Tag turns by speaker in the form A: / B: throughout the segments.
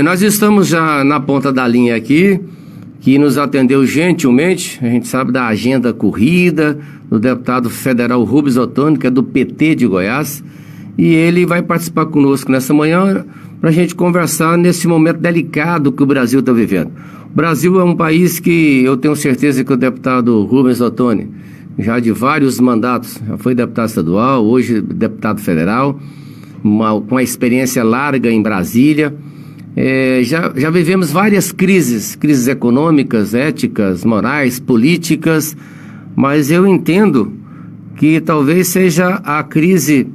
A: Nós estamos já na ponta da linha aqui, que nos atendeu gentilmente. A gente sabe da agenda corrida do deputado federal Rubens Ottoni, que é do PT de Goiás, e ele vai participar conosco nessa manhã para a gente conversar nesse momento delicado que o Brasil está vivendo. O Brasil é um país que eu tenho certeza que o deputado Rubens Ottoni, já de vários mandatos, já foi deputado estadual, hoje deputado federal, com a experiência larga em Brasília. Já vivemos várias crises econômicas, éticas, morais, políticas, mas eu entendo que talvez seja a crise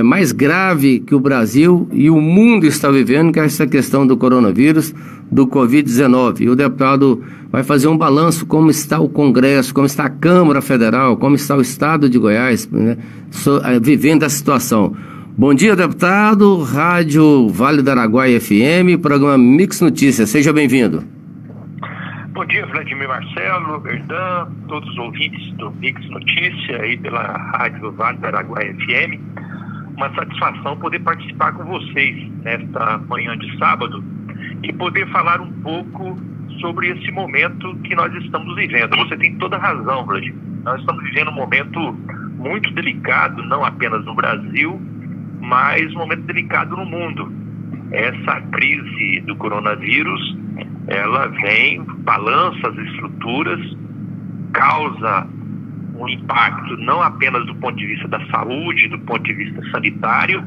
A: mais grave que o Brasil e o mundo está vivendo, que é essa questão do coronavírus, do Covid-19. E o deputado vai fazer um balanço, como está o Congresso, como está a Câmara Federal, como está o Estado de Goiás, né, vivendo a situação. Bom dia, deputado, Rádio Vale do Araguaia FM, programa Mix Notícias, seja bem-vindo.
B: Bom dia, Vladimir Marcelo, Berdan, todos os ouvintes do Mix Notícias aí pela Rádio Vale do Araguaia FM. Uma satisfação poder participar com vocês nesta manhã de sábado e poder falar um pouco sobre esse momento que nós estamos vivendo. Você tem toda a razão, Vladimir. Nós estamos vivendo um momento muito delicado, não apenas no Brasil, mas um momento delicado no mundo. Essa crise do coronavírus, ela vem, balança as estruturas, causa um impacto não apenas do ponto de vista da saúde, do ponto de vista sanitário,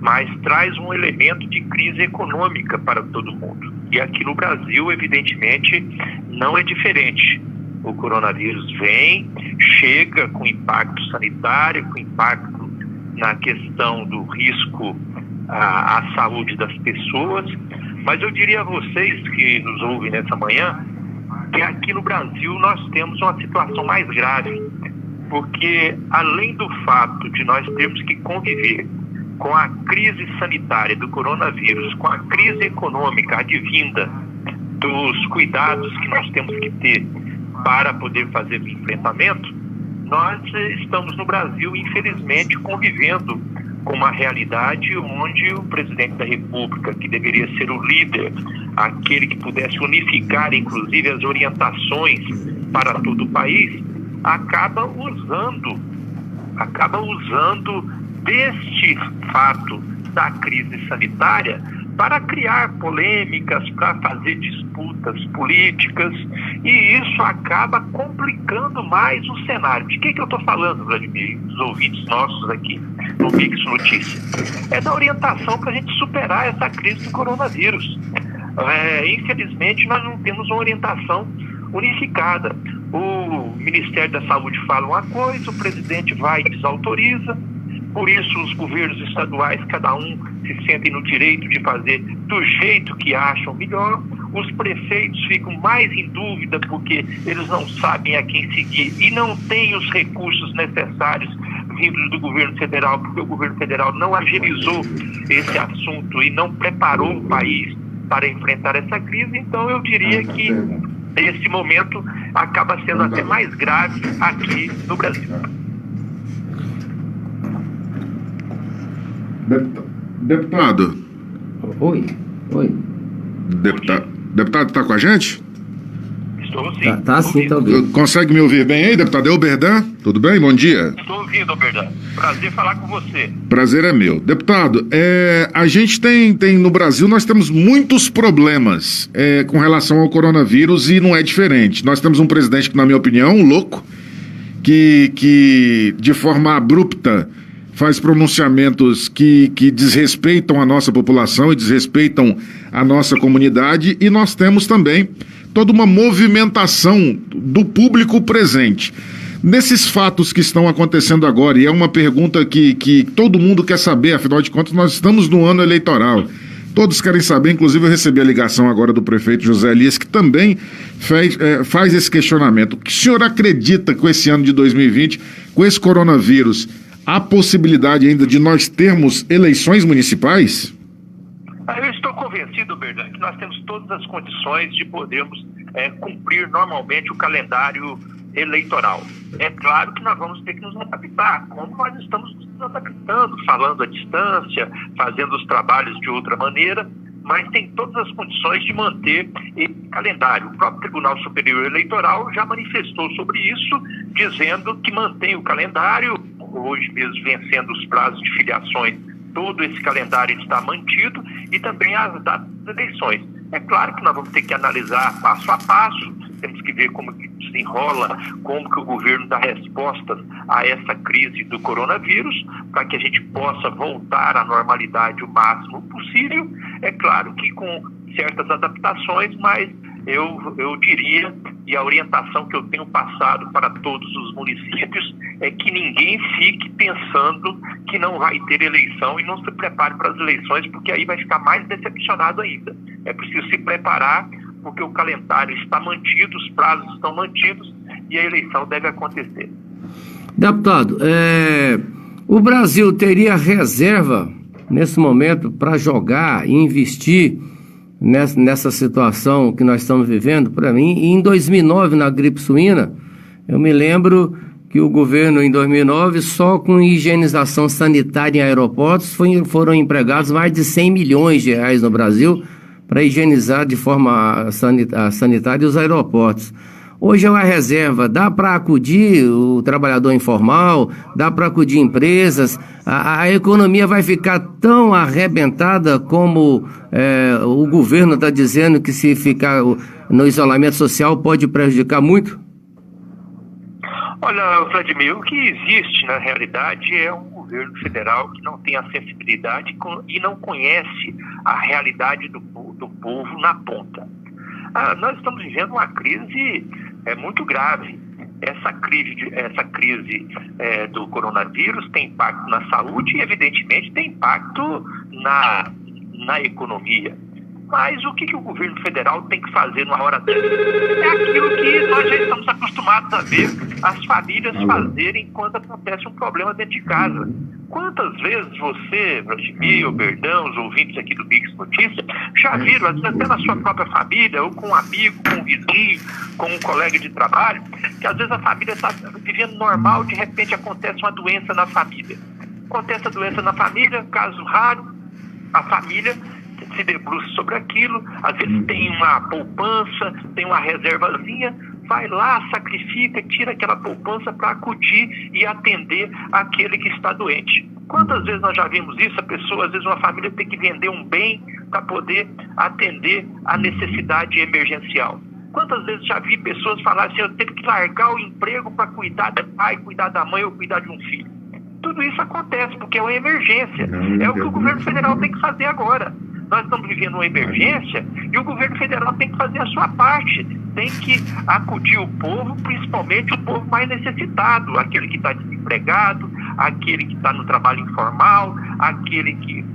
B: mas traz um elemento de crise econômica para todo mundo. E aqui no Brasil, evidentemente, não é diferente. O coronavírus vem, chega com impacto sanitário, com impacto na questão do risco à saúde das pessoas, mas eu diria a vocês que nos ouvem nessa manhã, que aqui no Brasil nós temos uma situação mais grave, porque além do fato de nós termos que conviver com a crise sanitária do coronavírus, com a crise econômica advinda dos cuidados que nós temos que ter para poder fazer o enfrentamento, nós estamos no Brasil, infelizmente, convivendo com uma realidade onde o presidente da República, que deveria ser o líder, aquele que pudesse unificar, inclusive, as orientações para todo o país, acaba usando deste fato da crise sanitária para criar polêmicas, para fazer disputas políticas, e isso acaba complicando mais o cenário. De que eu estou falando, Vladimir, os ouvintes nossos aqui no Mix Notícias? É da orientação para a gente superar essa crise do coronavírus. Infelizmente, nós não temos uma orientação unificada. O Ministério da Saúde fala uma coisa, o presidente vai e desautoriza. Por isso, os governos estaduais, cada um se sentem no direito de fazer do jeito que acham melhor. Os prefeitos ficam mais em dúvida porque eles não sabem a quem seguir e não têm os recursos necessários vindos do governo federal, porque o governo federal não agilizou esse assunto e não preparou o país para enfrentar essa crise. Então, eu diria que esse momento acaba sendo até mais grave aqui no Brasil.
C: Deputado.
A: Oi.
C: Deputado, está com a gente?
B: Estou sim.
A: Tá sim, está ouvindo.
C: Consegue me ouvir bem aí, deputado? É o Berdan? Tudo bem? Bom dia.
B: Estou ouvindo, Berdan. Prazer falar com você.
C: Prazer é meu. Deputado, a gente tem no Brasil, nós temos muitos problemas com relação ao coronavírus e não é diferente. Nós temos um presidente que, na minha opinião, um louco, que de forma abrupta faz pronunciamentos que desrespeitam a nossa população e desrespeitam a nossa comunidade, e nós temos também toda uma movimentação do público presente. Nesses fatos que estão acontecendo agora, e é uma pergunta que todo mundo quer saber, afinal de contas nós estamos no ano eleitoral, todos querem saber, inclusive eu recebi a ligação agora do prefeito José Elias, que também faz esse questionamento. O que o senhor acredita com esse ano de 2020, com esse coronavírus, há possibilidade ainda de nós termos eleições municipais?
B: Eu estou convencido, Berdan, que nós temos todas as condições de podermos cumprir normalmente o calendário eleitoral. É claro que nós vamos ter que nos adaptar, como nós estamos nos adaptando, falando à distância, fazendo os trabalhos de outra maneira, mas tem todas as condições de manter esse calendário. O próprio Tribunal Superior Eleitoral já manifestou sobre isso, dizendo que mantém o calendário, hoje mesmo vencendo os prazos de filiações, todo esse calendário está mantido e também as datas das eleições. É claro que nós vamos ter que analisar passo a passo, temos que ver como que desenrola, como que o governo dá respostas a essa crise do coronavírus, para que a gente possa voltar à normalidade o máximo possível. É claro que com certas adaptações, mas eu diria, e a orientação que eu tenho passado para todos os municípios, é que ninguém fique pensando que não vai ter eleição e não se prepare para as eleições, porque aí vai ficar mais decepcionado ainda. É preciso se preparar, porque o calendário está mantido, os prazos estão mantidos e a eleição deve acontecer.
A: Deputado, o Brasil teria reserva nesse momento para jogar e investir nessa situação que nós estamos vivendo? Para mim, em 2009, na gripe suína, eu me lembro que o governo, em 2009, só com higienização sanitária em aeroportos, foram empregados mais de 100 milhões de reais no Brasil para higienizar de forma sanitária os aeroportos. Hoje é uma reserva, dá para acudir o trabalhador informal, dá para acudir empresas, a economia vai ficar tão arrebentada como o governo está dizendo que se ficar no isolamento social pode prejudicar muito?
B: Olha, Vladimir, o que existe na realidade é um governo federal que não tem a sensibilidade e não conhece a realidade do povo na ponta. Nós estamos vivendo uma crise muito grave. Essa crise do coronavírus tem impacto na saúde e, evidentemente, tem impacto na economia. Mas o que o governo federal tem que fazer numa hora dessa? É aquilo que nós já estamos acostumados a ver as famílias fazerem quando acontece um problema dentro de casa. Quantas vezes você, Vladimir, o Berdão, os ouvintes aqui do Mix Notícias, já viram, às vezes até na sua própria família, ou com um amigo, com um vizinho, com um colega de trabalho, que às vezes a família está vivendo normal, de repente acontece uma doença na família. Acontece a doença na família, caso raro, a família se debruça sobre aquilo, às vezes tem uma poupança, tem uma reservazinha, vai lá, sacrifica, tira aquela poupança para acudir e atender aquele que está doente. Quantas vezes nós já vimos isso? A pessoa, às vezes uma família tem que vender um bem para poder atender a necessidade emergencial. Quantas vezes já vi pessoas falar assim, eu tenho que largar o emprego para cuidar do pai, cuidar da mãe ou cuidar de um filho. Tudo isso acontece porque é uma emergência. É o que o governo federal tem que fazer agora. Nós estamos vivendo uma emergência e o governo federal tem que fazer a sua parte, tem que acudir o povo, principalmente o povo mais necessitado, aquele que está desempregado, aquele que está no trabalho informal, aquele que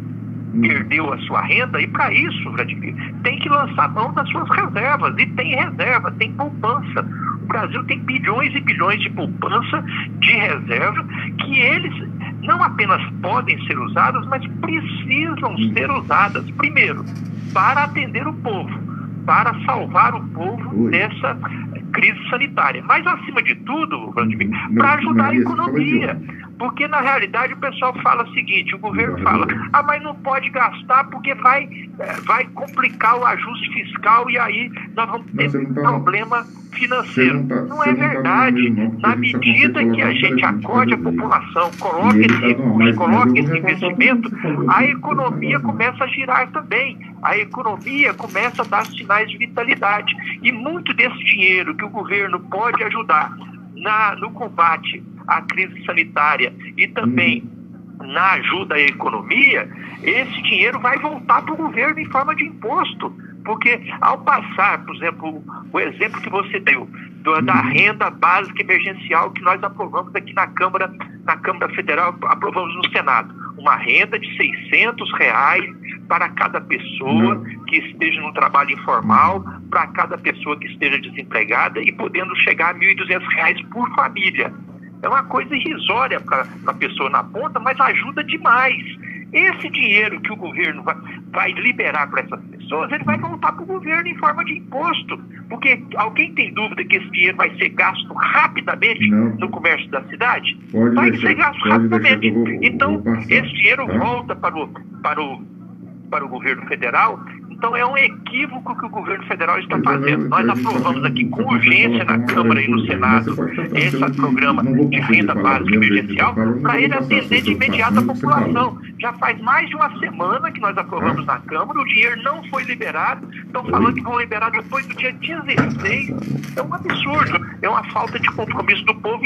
B: perdeu a sua renda. E para isso, Vladimir, tem que lançar mão das suas reservas, e tem reserva, tem poupança. O Brasil tem bilhões e bilhões de poupança, de reserva, que eles não apenas podem ser usadas, mas precisam ser usadas, primeiro, para atender o povo, para salvar o povo dessa crise sanitária. Mas, acima de tudo, Vladimir, para ajudar a economia. Porque, na realidade, o pessoal fala o seguinte, o governo fala, mas não pode gastar porque vai complicar o ajuste fiscal e aí nós vamos ter problema financeiro. Não é verdade. Na medida que a gente acorde a população, coloque esse recurso, coloque esse investimento, a economia começa a girar também. A economia começa a dar sinais de vitalidade. E muito desse dinheiro que o governo pode ajudar no combate à crise sanitária e também na ajuda à economia, esse dinheiro vai voltar para o governo em forma de imposto. Porque ao passar, por exemplo, o exemplo que você deu, da renda básica emergencial que nós aprovamos aqui na Câmara Federal, aprovamos no Senado, uma renda de R$600 para cada pessoa que esteja no trabalho informal, para cada pessoa que esteja desempregada e podendo chegar a R$1.200 por família. É uma coisa irrisória para a pessoa na ponta, mas ajuda demais. Esse dinheiro que o governo vai liberar para essas pessoas, ele vai voltar para o governo em forma de imposto. Porque alguém tem dúvida que esse dinheiro vai ser gasto rapidamente no comércio da cidade? Vai ser gasto rapidamente. Então, esse dinheiro volta para o para o governo federal. Então é um equívoco que o governo federal está fazendo. Nós aprovamos aqui com urgência na Câmara e no Senado esse programa de renda básica emergencial para ele atender de imediato a população. Já faz mais de uma semana que nós aprovamos na Câmara, o dinheiro não foi liberado, estão falando que vão liberar depois do dia 16. É um absurdo, é uma falta de compromisso do povo,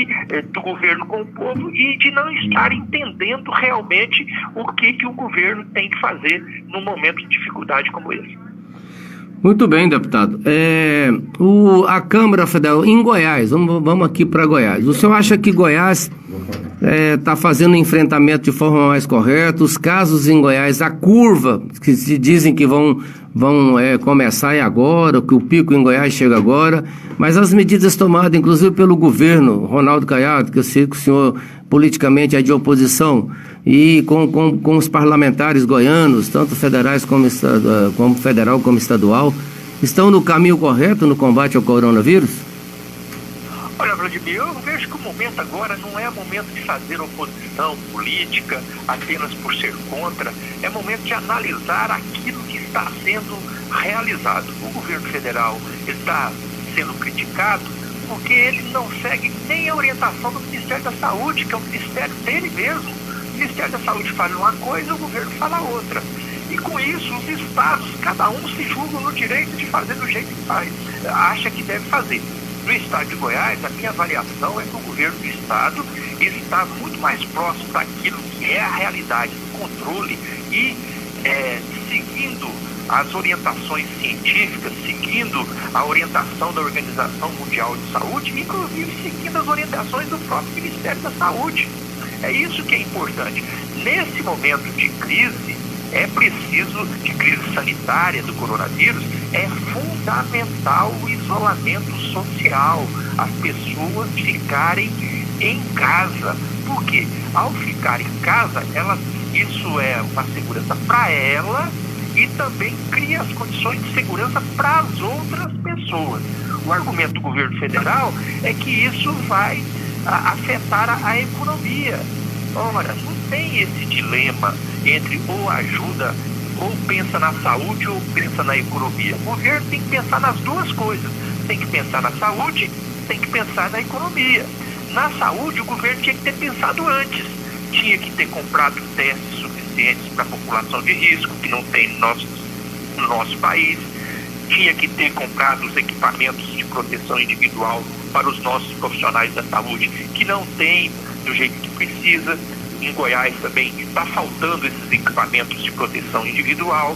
B: do governo com o povo, e de não estar entendendo realmente o que o governo tem que fazer num momento de dificuldade como esse.
A: Muito bem, deputado. A Câmara Federal em Goiás, vamos aqui para Goiás. O senhor acha que Goiás está fazendo um enfrentamento de forma mais correta? Os casos em Goiás, a curva, que se dizem que vão começar agora, que o pico em Goiás chega agora, mas as medidas tomadas, inclusive pelo governo, Ronaldo Caiado, que eu sei que o senhor politicamente é de oposição, e com os parlamentares goianos, tanto federais como federal como estadual, estão no caminho correto no combate ao coronavírus?
B: Olha, Vladimir, eu vejo que o momento agora não é momento de fazer oposição política apenas por ser contra, é momento de analisar aquilo que está sendo realizado. O governo federal está sendo criticado porque ele não segue nem a orientação do Ministério da Saúde, que é o ministério dele mesmo. O Ministério da Saúde fala uma coisa, o governo fala outra. E com isso, os estados, cada um se julga no direito de fazer do jeito que faz, acha que deve fazer. No estado de Goiás, a minha avaliação é que o governo do estado está muito mais próximo daquilo que é a realidade do controle e seguindo as orientações científicas, seguindo a orientação da Organização Mundial de Saúde, inclusive seguindo as orientações do próprio Ministério da Saúde. É isso que é importante. Nesse momento de crise, de crise sanitária do coronavírus, é fundamental o isolamento social, as pessoas ficarem em casa, porque ao ficar em casa, isso é uma segurança para ela e também cria as condições de segurança para as outras pessoas. O argumento do governo federal é que isso vai afetar a economia. Ora, não tem esse dilema entre ou ajuda, ou pensa na saúde, ou pensa na economia. O governo tem que pensar nas duas coisas. Tem que pensar na saúde, tem que pensar na economia. Na saúde, o governo tinha que ter pensado antes. Tinha que ter comprado testes suficientes para a população de risco, que não tem no nosso país. Tinha que ter comprado os equipamentos de proteção individual para os nossos profissionais da saúde, que não tem do jeito que precisa. Em Goiás também está faltando esses equipamentos de proteção individual.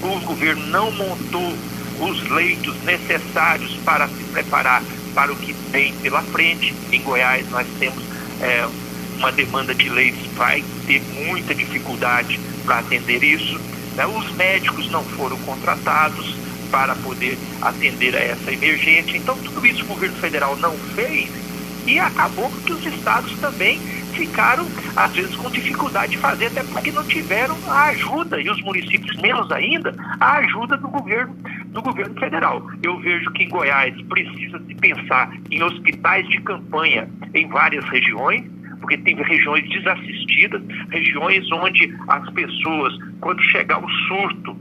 B: O governo não montou os leitos necessários para se preparar para o que vem pela frente. Em Goiás nós temos uma demanda de leitos, vai ter muita dificuldade para atender isso. Os médicos não foram contratados para poder atender a essa emergência. Então tudo isso o governo federal não fez e acabou que os estados também ficaram, às vezes, com dificuldade de fazer, até porque não tiveram a ajuda, e os municípios menos ainda, a ajuda do governo federal. Eu vejo que em Goiás precisa se pensar em hospitais de campanha em várias regiões, porque tem regiões desassistidas, regiões onde as pessoas, quando chegar o surto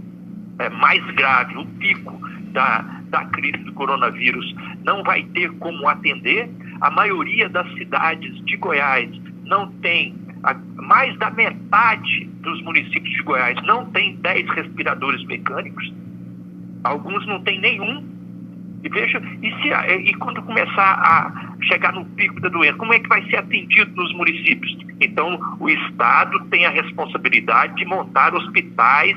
B: mais grave, o pico da crise do coronavírus, não vai ter como atender. A maioria das cidades de Goiás não tem, mais da metade dos municípios de Goiás não tem 10 respiradores mecânicos, alguns não tem nenhum. E veja, e quando começar a chegar no pico da doença, como é que vai ser atendido nos municípios? Então, o Estado tem a responsabilidade de montar hospitais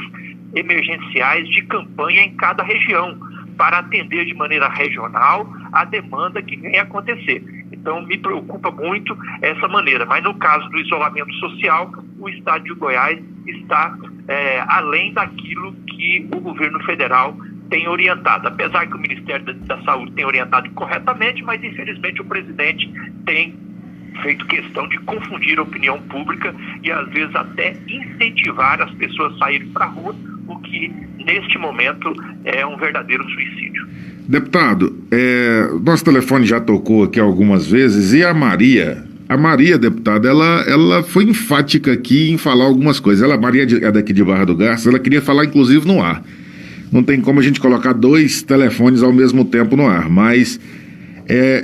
B: emergenciais de campanha em cada região, para atender de maneira regional a demanda que vem a acontecer. Então, me preocupa muito essa maneira. Mas no caso do isolamento social, o estado de Goiás está além daquilo que o governo federal tem orientado. Apesar que o Ministério da Saúde tem orientado corretamente, mas infelizmente o presidente tem feito questão de confundir a opinião pública e às vezes até incentivar as pessoas a saírem para a rua, o que neste momento é um verdadeiro suicídio.
C: Deputado, nosso telefone já tocou aqui algumas vezes e a Maria A Maria, deputada, ela foi enfática aqui em falar algumas coisas. Ela, Maria é daqui de Barra do Garças, ela queria falar inclusive no ar. Não tem como a gente colocar 2 telefones ao mesmo tempo no ar, mas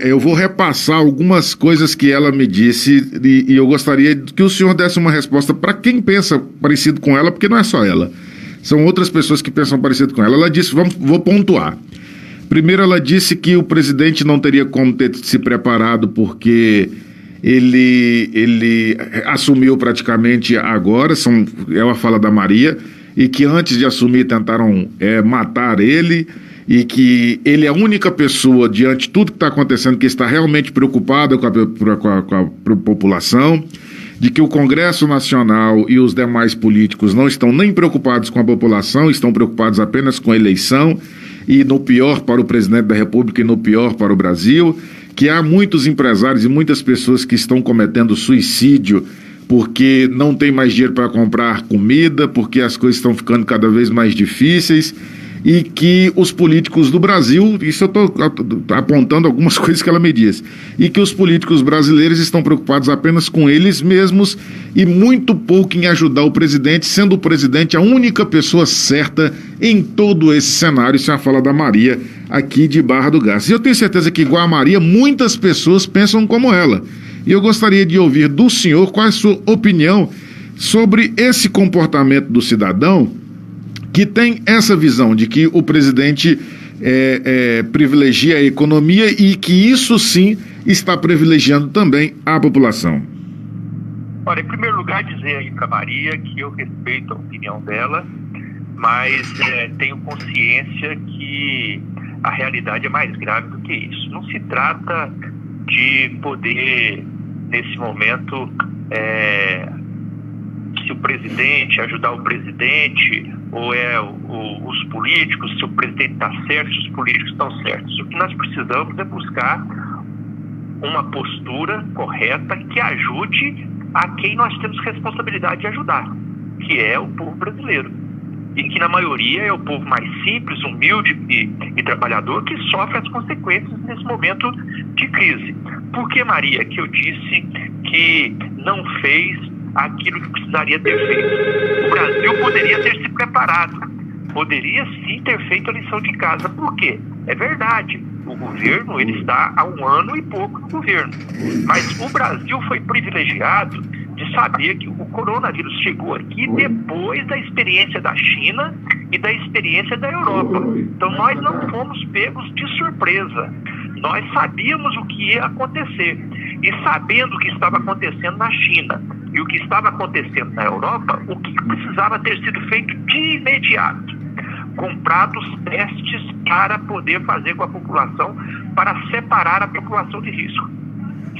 C: eu vou repassar algumas coisas que ela me disse e eu gostaria que o senhor desse uma resposta para quem pensa parecido com ela, porque não é só ela. São outras pessoas que pensam parecido com ela. Ela disse, vou pontuar. Primeiro, ela disse que o presidente não teria como ter se preparado porque ele assumiu praticamente agora, é a fala da Maria, e que antes de assumir tentaram matar ele, e que ele é a única pessoa, diante de tudo que está acontecendo, que está realmente preocupada com a população, de que o Congresso Nacional e os demais políticos não estão nem preocupados com a população, estão preocupados apenas com a eleição, e no pior para o presidente da República e no pior para o Brasil, que há muitos empresários e muitas pessoas que estão cometendo suicídio porque não tem mais dinheiro para comprar comida, porque as coisas estão ficando cada vez mais difíceis, e que os políticos do Brasil, isso eu estou apontando algumas coisas que ela me disse, e que os políticos brasileiros estão preocupados apenas com eles mesmos e muito pouco em ajudar o presidente, sendo o presidente a única pessoa certa em todo esse cenário. Isso é a fala da Maria aqui de Barra do Garças. E eu tenho certeza que, igual a Maria, muitas pessoas pensam como ela. E eu gostaria de ouvir do senhor qual é a sua opinião sobre esse comportamento do cidadão que tem essa visão de que o presidente privilegia a economia e que isso sim está privilegiando também a população.
B: Olha, em primeiro lugar, dizer aí para Maria que eu respeito a opinião dela, mas tenho consciência que a realidade é mais grave do que isso. Não se trata de poder, nesse momento, se o presidente, ajudar o presidente, ou os políticos, se o presidente está certo, se os políticos estão certos. O que nós precisamos é buscar uma postura correta que ajude a quem nós temos responsabilidade de ajudar, que é o povo brasileiro. E que na maioria é o povo mais simples, humilde e trabalhador que sofre as consequências nesse momento de crise. Por que, Maria, que eu disse que não fez aquilo que precisaria ter feito? O Brasil poderia ter se preparado, poderia sim ter feito a lição de casa. Por quê? É verdade, o governo ele está há 1 ano e pouco no governo, mas o Brasil foi privilegiado de saber que o coronavírus chegou aqui depois da experiência da China e da experiência da Europa. Então nós não fomos pegos de surpresa, nós sabíamos o que ia acontecer, e sabendo o que estava acontecendo na China e o que estava acontecendo na Europa, o que precisava ter sido feito de imediato? Comprados testes para poder fazer com a população, para separar a população de risco.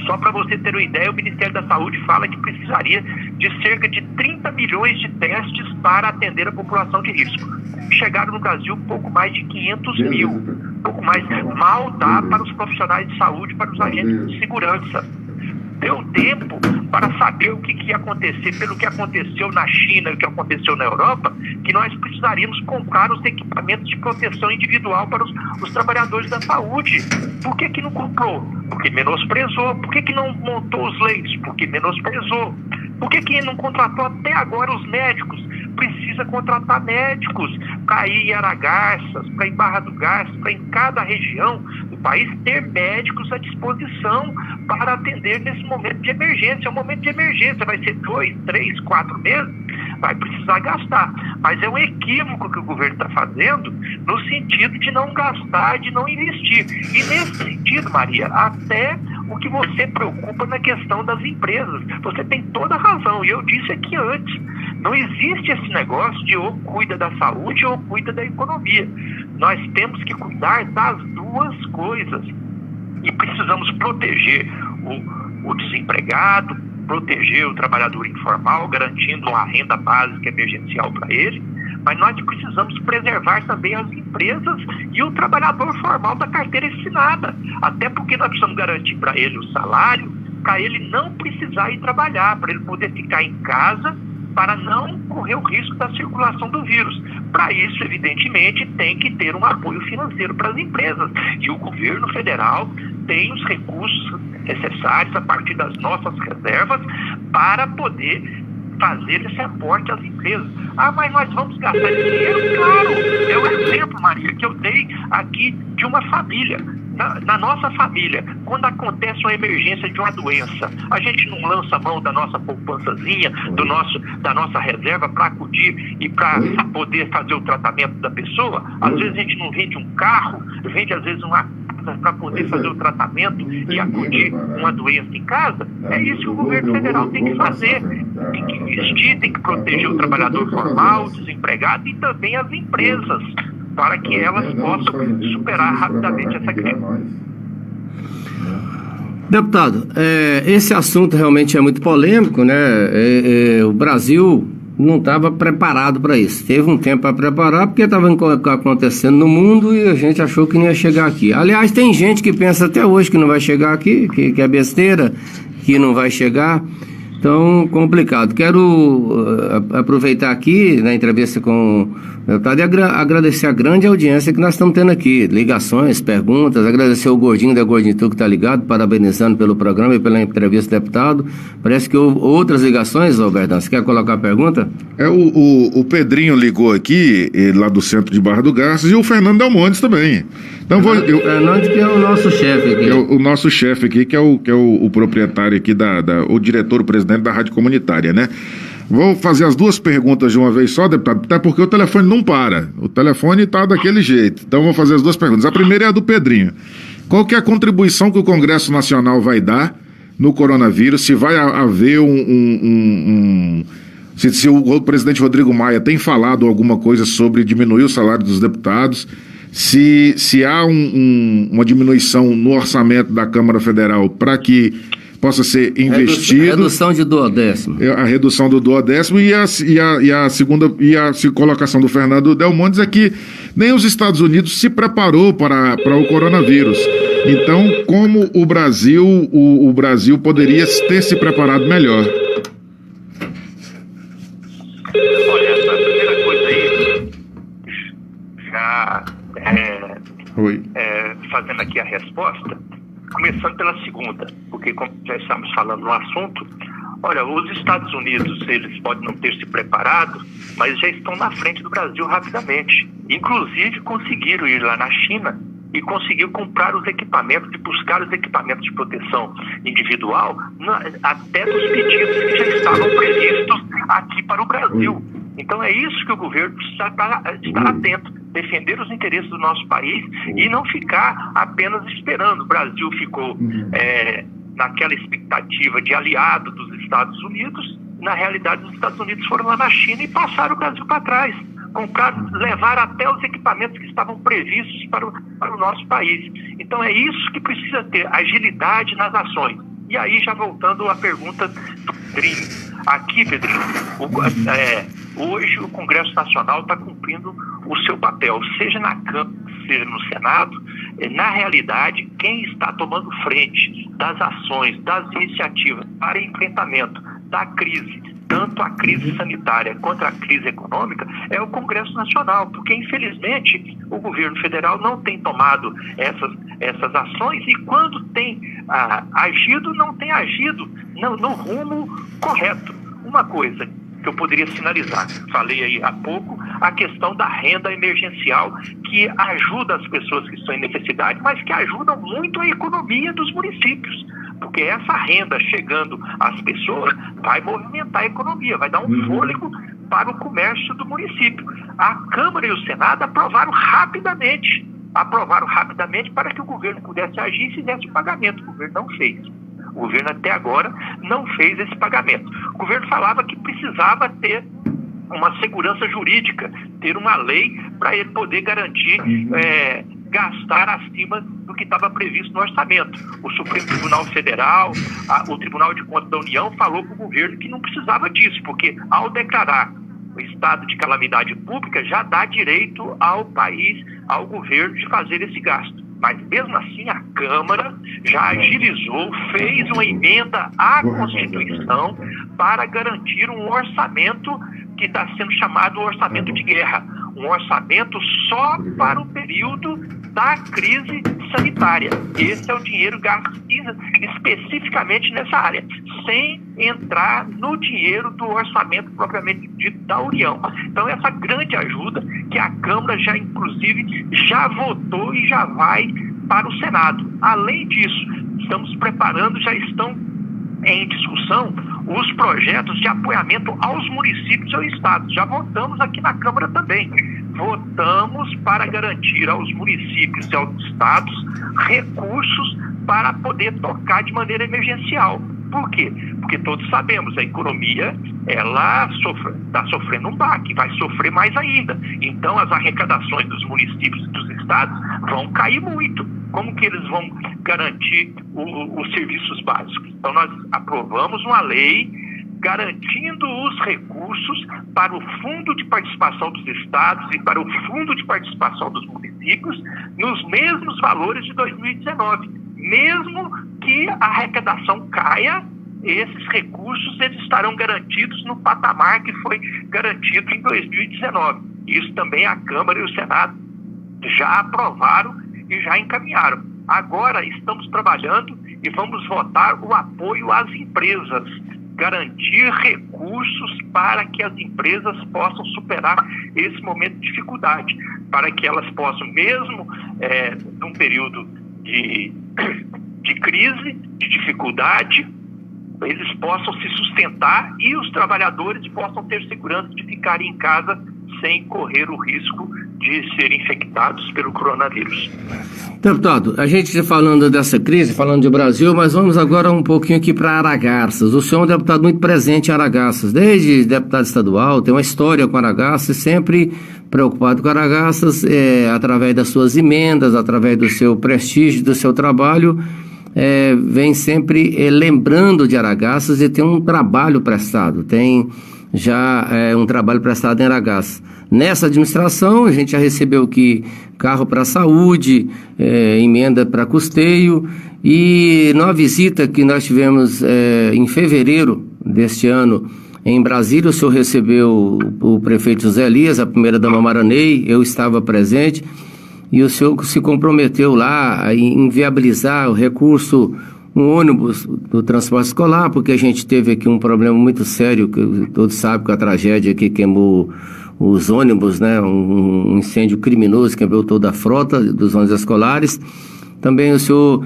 B: Só para você ter uma ideia, o Ministério da Saúde fala que precisaria de cerca de 30 milhões de testes para atender a população de risco. Chegaram no Brasil pouco mais de 500 mil, pouco mais. Mal dá para os profissionais de saúde, para os agentes de segurança. Deu tempo para saber o que ia acontecer, pelo que aconteceu na China e o que aconteceu na Europa, que nós precisaríamos comprar os equipamentos de proteção individual para os trabalhadores da saúde. Por que não comprou? Porque menosprezou. Por que não montou os leitos? Porque menosprezou. Por que não contratou até agora os médicos? Precisa contratar médicos para ir em Aragarças, para ir em Barra do Garças, para em cada região do país ter médicos à disposição para atender nesse momento de emergência. É um momento de emergência, vai ser 2, 3, 4 meses, vai precisar gastar. Mas é um equívoco que o governo está fazendo no sentido de não gastar, de não investir. E nesse sentido, Maria, até o que você preocupa na questão das empresas, você tem toda a razão, e eu disse aqui antes, não existe esse negócio de ou cuida da saúde ou cuida da economia. Nós temos que cuidar das duas coisas. E precisamos proteger o desempregado, proteger o trabalhador informal, garantindo uma renda básica emergencial para ele. Mas nós precisamos preservar também as empresas e o trabalhador formal da carteira assinada. Até porque nós precisamos garantir para ele o salário, para ele não precisar ir trabalhar, para ele poder ficar em casa, para não correr o risco da circulação do vírus. Para isso, evidentemente, tem que ter um apoio financeiro para as empresas. E o governo federal tem os recursos necessários a partir das nossas reservas para poder fazer esse aporte às empresas. Mas nós vamos gastar esse dinheiro? Claro! É o exemplo, Maria, que eu dei aqui de uma família. Na nossa família, quando acontece uma emergência de uma doença, a gente não lança a mão da nossa poupançazinha, da nossa reserva para acudir e para poder fazer o tratamento da pessoa? Às vezes a gente não vende um carro, vende às vezes uma casa para poder fazer o tratamento e acudir uma doença em casa. É isso que o governo federal tem que fazer. Tem que investir, tem que proteger o trabalhador formal, o desempregado e também as empresas, para que elas possam superar rapidamente essa crise.
A: Deputado, esse assunto realmente é muito polêmico, né? O Brasil não estava preparado para isso. Teve um tempo para preparar porque estava acontecendo no mundo e a gente achou que não ia chegar aqui. Aliás, tem gente que pensa até hoje que não vai chegar aqui, que é besteira, que não vai chegar. Então, complicado. Quero aproveitar aqui na entrevista com o deputado e agradecer a grande audiência que nós estamos tendo aqui. Ligações, perguntas, agradecer o Gordinho da Gordinho que está ligado, parabenizando pelo programa e pela entrevista do deputado. Parece que houve outras ligações, Roberto. Você quer colocar a pergunta?
C: O Pedrinho ligou aqui, lá do centro de Barra do Garças, e o Fernando Delmontes também. Então,
A: Fernando, que é o nosso chefe aqui.
C: O nosso chefe aqui, que é o proprietário aqui, o diretor, o presidente da Rádio Comunitária, né? Vou fazer as duas perguntas de uma vez só, deputado, até porque o telefone não para. O telefone está daquele jeito. Então, vou fazer as duas perguntas. A primeira é a do Pedrinho. Qual que é a contribuição que o Congresso Nacional vai dar no coronavírus? Se vai haver se o presidente Rodrigo Maia tem falado alguma coisa sobre diminuir o salário dos deputados, se há uma diminuição no orçamento da Câmara Federal para que possa ser investido.
A: Redução de duodécimo.
C: A redução do duodécimo e a segunda colocação do Fernando Delmontes é que nem os Estados Unidos se preparou para o coronavírus. Então, como o Brasil poderia ter se preparado melhor?
B: Olha, essa primeira coisa aí, já fazendo aqui a resposta, começando pela segunda, porque como já estamos falando no assunto, olha, os Estados Unidos, eles podem não ter se preparado, mas já estão na frente do Brasil rapidamente. Inclusive conseguiram ir lá na China e conseguiu comprar os equipamentos e buscar os equipamentos de proteção individual até dos pedidos que já estavam previstos aqui para o Brasil. Então é isso que o governo precisa estar atento, defender os interesses do nosso país e não ficar apenas esperando. O Brasil ficou naquela expectativa de aliado dos Estados Unidos. Na realidade, os Estados Unidos foram lá na China e passaram o Brasil para trás. Levar até os equipamentos que estavam previstos para o nosso país. Então é isso que precisa ter, agilidade nas ações. E aí, já voltando à pergunta do Pedrinho. Aqui, Pedrinho, hoje o Congresso Nacional está cumprindo o seu papel, seja na Câmara, seja no Senado. Na realidade, quem está tomando frente das ações, das iniciativas para enfrentamento da crise, tanto a crise sanitária quanto a crise econômica, é o Congresso Nacional, porque infelizmente o governo federal não tem tomado essas ações e quando tem agido, não tem agido no rumo correto. Uma coisa que eu poderia sinalizar, falei aí há pouco, a questão da renda emergencial, que ajuda as pessoas que estão em necessidade, mas que ajudam muito a economia dos municípios, porque essa renda chegando às pessoas vai movimentar a economia, vai dar um fôlego para o comércio do município. A Câmara e o Senado aprovaram rapidamente para que o governo pudesse agir e fizesse o pagamento. O governo não fez. O governo até agora não fez esse pagamento. O governo falava que precisava ter uma segurança jurídica, ter uma lei para ele poder garantir gastar acima do que estava previsto no orçamento. O Supremo Tribunal Federal, o Tribunal de Contas da União falou para o governo que não precisava disso, porque ao declarar o estado de calamidade pública já dá direito ao país, ao governo de fazer esse gasto. Mas mesmo assim a Câmara já agilizou, fez uma emenda à Constituição para garantir um orçamento que está sendo chamado orçamento de guerra, um orçamento só para o período da crise sanitária. Esse é o dinheiro gasto especificamente nessa área, sem entrar no dinheiro do orçamento propriamente dito da União. Então, essa grande ajuda que a Câmara já, inclusive, já votou e já vai para o Senado. Além disso, estamos preparando, já estão em discussão os projetos de apoiamento aos municípios e ao Estado. Já votamos aqui na Câmara também. Votamos para garantir aos municípios e aos estados recursos para poder tocar de maneira emergencial. Por quê? Porque todos sabemos, a economia ela está sofrendo um baque, vai sofrer mais ainda. Então, as arrecadações dos municípios e dos estados vão cair muito. Como que eles vão garantir os serviços básicos? Então, nós aprovamos uma lei garantindo os recursos para o Fundo de Participação dos Estados e para o Fundo de Participação dos municípios nos mesmos valores de 2019. Mesmo que a arrecadação caia, esses recursos eles estarão garantidos no patamar que foi garantido em 2019. Isso também a Câmara e o Senado já aprovaram e já encaminharam. Agora estamos trabalhando e vamos votar o apoio às empresas, garantir recursos para que as empresas possam superar esse momento de dificuldade, para que elas possam, mesmo num período de crise, de dificuldade, eles possam se sustentar e os trabalhadores possam ter segurança de ficarem em casa sem correr o risco de serem infectados pelo coronavírus.
A: Deputado, a gente falando dessa crise, falando de Brasil, mas vamos agora um pouquinho aqui para Aragarças. O senhor é um deputado muito presente em Aragarças, desde deputado estadual, tem uma história com Aragarças, sempre preocupado com Aragarças, através das suas emendas, através do seu prestígio, do seu trabalho, vem sempre lembrando de Aragarças e tem um trabalho prestado, tem já um trabalho prestado em Aragarças. Nessa administração, a gente já recebeu aqui carro para a saúde, emenda para custeio, e numa visita que nós tivemos em fevereiro deste ano em Brasília, o senhor recebeu o prefeito José Elias, a primeira-dama Maraney, eu estava presente, e o senhor se comprometeu lá em viabilizar o recurso, um ônibus do transporte escolar, porque a gente teve aqui um problema muito sério, que todos sabem, com a tragédia que queimou os ônibus, né? Um incêndio criminoso que quebrou toda a frota dos ônibus escolares. Também o senhor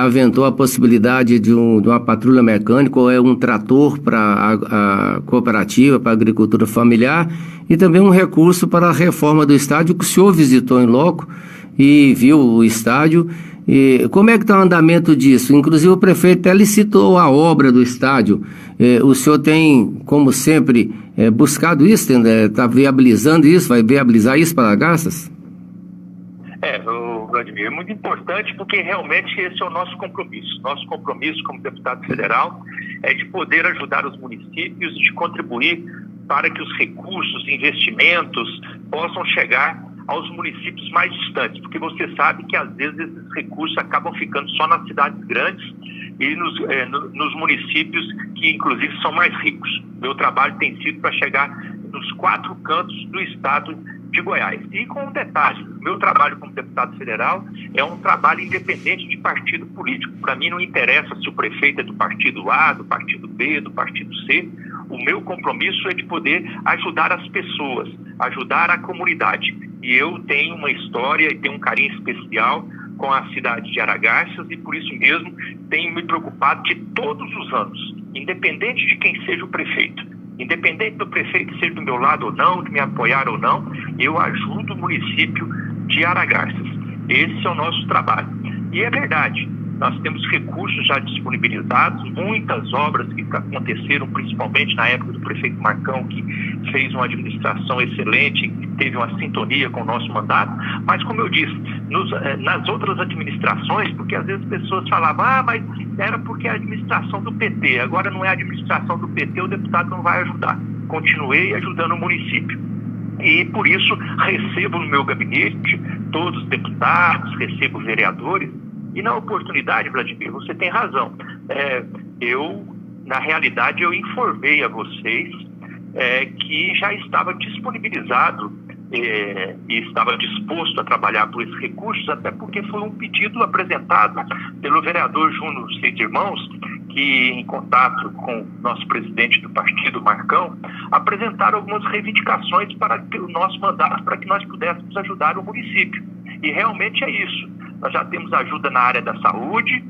A: aventou a possibilidade de uma patrulha mecânica, ou um trator para a cooperativa, para a agricultura familiar, e também um recurso para a reforma do estádio, que o senhor visitou em loco e viu o estádio. E como é que está o andamento disso? Inclusive o prefeito até licitou a obra do estádio. O senhor tem, como sempre, buscado isso, está viabilizando isso, vai viabilizar isso para Aragarças?
B: Vladimir, é muito importante porque realmente esse é o nosso compromisso. Nosso compromisso como deputado federal é de poder ajudar os municípios e de contribuir para que os recursos, investimentos possam chegar aos municípios mais distantes, porque você sabe que às vezes esses recursos acabam ficando só nas cidades grandes e nos municípios que inclusive são mais ricos. Meu trabalho tem sido para chegar nos 4 cantos do estado de Goiás. E com um detalhe, meu trabalho como deputado federal é um trabalho independente de partido político. Para mim não interessa se o prefeito é do partido A, do partido B, do partido C. O meu compromisso é de poder ajudar as pessoas, ajudar a comunidade. E eu tenho uma história e tenho um carinho especial com a cidade de Aragarças e por isso mesmo tenho me preocupado de todos os anos, independente de quem seja o prefeito, independente do prefeito ser do meu lado ou não, de me apoiar ou não, eu ajudo o município de Aragarças. Esse é o nosso trabalho. E é verdade, nós temos recursos já disponibilizados, muitas obras que aconteceram, principalmente na época do prefeito Marcão, que fez uma administração excelente, teve uma sintonia com o nosso mandato, mas como eu disse, nas outras administrações, porque às vezes as pessoas falavam, mas era porque é a administração do PT, agora não é a administração do PT, o deputado não vai ajudar. Continuei ajudando o município. E por isso recebo no meu gabinete todos os deputados, recebo vereadores, e na oportunidade, Vladimir, você tem razão. Na realidade, eu informei a vocês que já estava disponibilizado e estava disposto a trabalhar por esses recursos, até porque foi um pedido apresentado pelo vereador Júnior Seis Irmãos, que, em contato com o nosso presidente do partido, Marcão, apresentaram algumas reivindicações para o nosso mandato, para que nós pudéssemos ajudar o município. E realmente é isso. Nós já temos ajuda na área da saúde,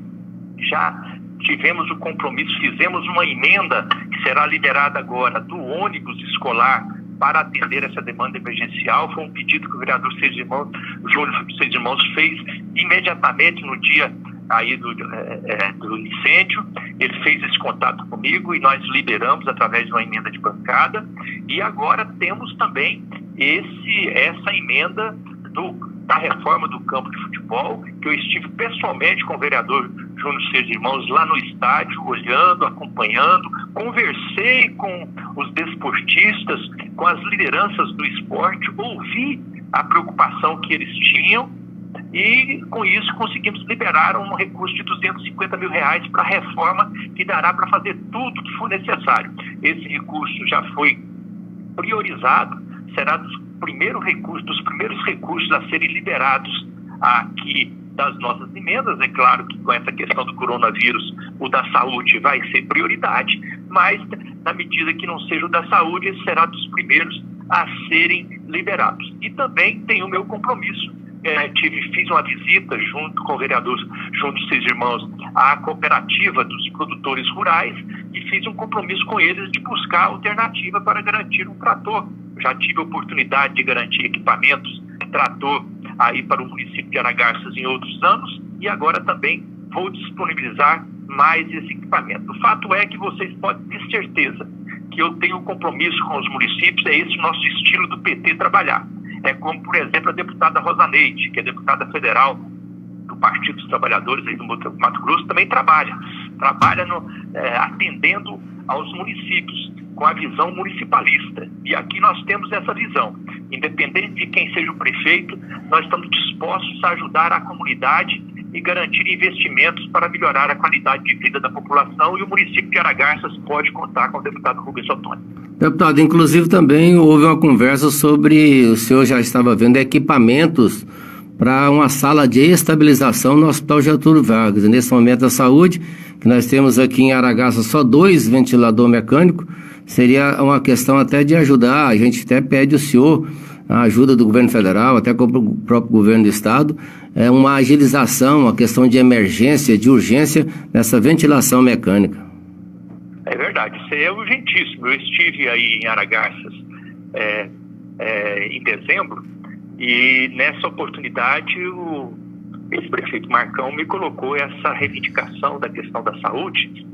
B: já tivemos o compromisso, fizemos uma emenda que será liberada agora do ônibus escolar para atender essa demanda emergencial. Foi um pedido que o vereador Júnior Seis Irmãos fez imediatamente no dia aí do incêndio. Ele fez esse contato comigo e nós liberamos através de uma emenda de bancada. E agora temos também essa emenda da reforma do campo de futebol, que eu estive pessoalmente com o vereador Júnior Seis Irmãos lá no estádio, olhando, acompanhando, conversei com os desportistas, com as lideranças do esporte, ouvi a preocupação que eles tinham e com isso conseguimos liberar um recurso de R$250 mil para a reforma, que dará para fazer tudo que for necessário. Esse recurso já foi priorizado, será dos primeiros recursos a serem liberados aqui das nossas emendas. É claro que com essa questão do coronavírus, o da saúde vai ser prioridade, mas na medida que não seja o da saúde, esse será dos primeiros a serem liberados. E também tem o meu compromisso. Fiz uma visita junto com o vereador Júnior Seis Irmãos à cooperativa dos produtores rurais e fiz um compromisso com eles de buscar alternativa para garantir um trator. Já tive a oportunidade de garantir equipamentos, trator aí para o município de Aragarças em outros anos e agora também vou disponibilizar mais esse equipamento. O fato é que vocês podem ter certeza que eu tenho um compromisso com os municípios, é esse o nosso estilo do PT trabalhar. É como, por exemplo, a deputada Rosa Neide, que é deputada federal do Partido dos Trabalhadores aí do Mato Grosso, também trabalha atendendo aos municípios, com a visão municipalista. E aqui nós temos essa visão. Independente de quem seja o prefeito, nós estamos dispostos a ajudar a comunidade e garantir investimentos para melhorar a qualidade de vida da população, e o município de Aragarças pode contar com o deputado Rubens Ottoni.
A: Deputado, inclusive também houve uma conversa sobre, o senhor já estava vendo equipamentos para uma sala de estabilização no Hospital Getúlio Vargas. E nesse momento da saúde, que nós temos aqui em Aragarças só 2 ventiladores mecânicos, seria uma questão até de ajudar, a gente até pede ao senhor a ajuda do governo federal, até com o próprio governo do estado, uma agilização, uma questão de emergência, de urgência nessa ventilação mecânica.
B: É verdade, isso é urgentíssimo. Eu estive aí em Aragarças em dezembro e nessa oportunidade o ex-prefeito Marcão me colocou essa reivindicação da questão da saúde,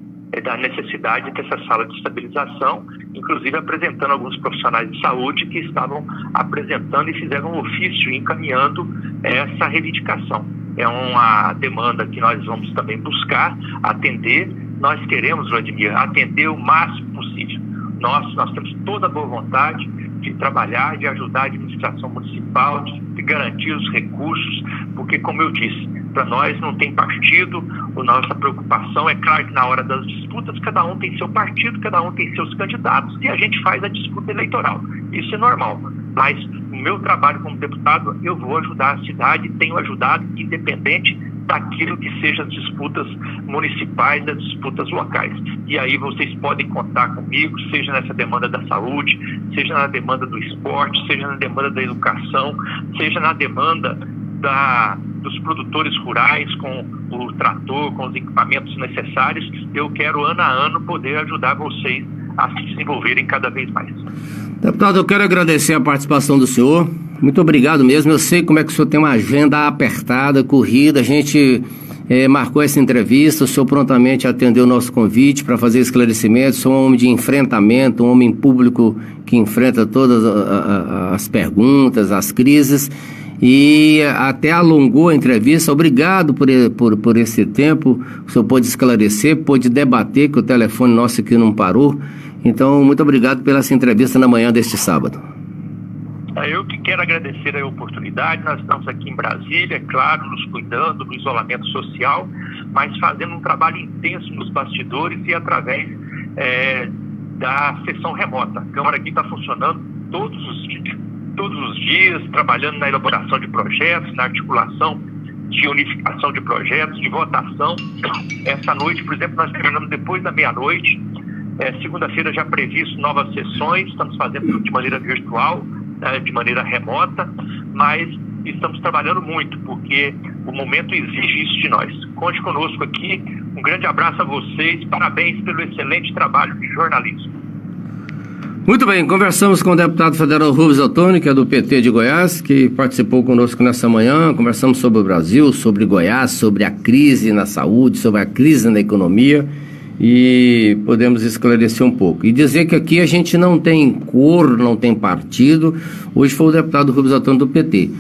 B: da necessidade de ter essa sala de estabilização, inclusive apresentando alguns profissionais de saúde que estavam apresentando e fizeram um ofício encaminhando essa reivindicação. É uma demanda que nós vamos também buscar atender. Nós queremos, Vladimir, atender o máximo possível. Nós temos toda a boa vontade de trabalhar, de ajudar a administração municipal, de garantir os recursos, porque, como eu disse, para nós não tem partido. A nossa preocupação é claro que na hora das disputas cada um tem seu partido, cada um tem seus candidatos e a gente faz a disputa eleitoral. Isso é normal, mas no meu trabalho como deputado eu vou ajudar a cidade, tenho ajudado, independente daquilo que seja as disputas municipais, das disputas locais. E aí vocês podem contar comigo, seja nessa demanda da saúde, seja na demanda do esporte, seja na demanda da educação, seja na demanda dos produtores rurais, com o trator, com os equipamentos necessários. Eu quero, ano a ano, poder ajudar vocês a se desenvolverem cada vez mais.
A: Deputado, eu quero agradecer a participação do senhor. Muito obrigado mesmo. Eu sei como é que o senhor tem uma agenda apertada, corrida. A gente marcou essa entrevista. O senhor prontamente atendeu o nosso convite para fazer esclarecimentos. Sou um homem de enfrentamento, um homem público que enfrenta todas as perguntas, as crises. E até alongou a entrevista. Obrigado por esse tempo. O senhor pôde esclarecer, pôde debater, que o telefone nosso aqui não parou. Então, muito obrigado pela essa entrevista na manhã deste sábado.
B: Eu que quero agradecer a oportunidade. Nós estamos aqui em Brasília, claro, nos cuidando do isolamento social, mas fazendo um trabalho intenso nos bastidores e através da sessão remota. A Câmara aqui está funcionando todos os dias. todos os dias, trabalhando na elaboração de projetos, na articulação de unificação de projetos, de votação. Essa noite, por exemplo, nós terminamos depois da meia-noite. Segunda-feira já previsto novas sessões, estamos fazendo tudo de maneira virtual, de maneira remota, mas estamos trabalhando muito, porque o momento exige isso de nós. Conte conosco aqui, um grande abraço a vocês, parabéns pelo excelente trabalho de jornalismo.
A: Muito bem, conversamos com o deputado federal Rubens Ottoni, que é do PT de Goiás, que participou conosco nessa manhã. Conversamos sobre o Brasil, sobre Goiás, sobre a crise na saúde, sobre a crise na economia, e podemos esclarecer um pouco. E dizer que aqui a gente não tem cor, não tem partido. Hoje foi o deputado Rubens Ottoni do PT.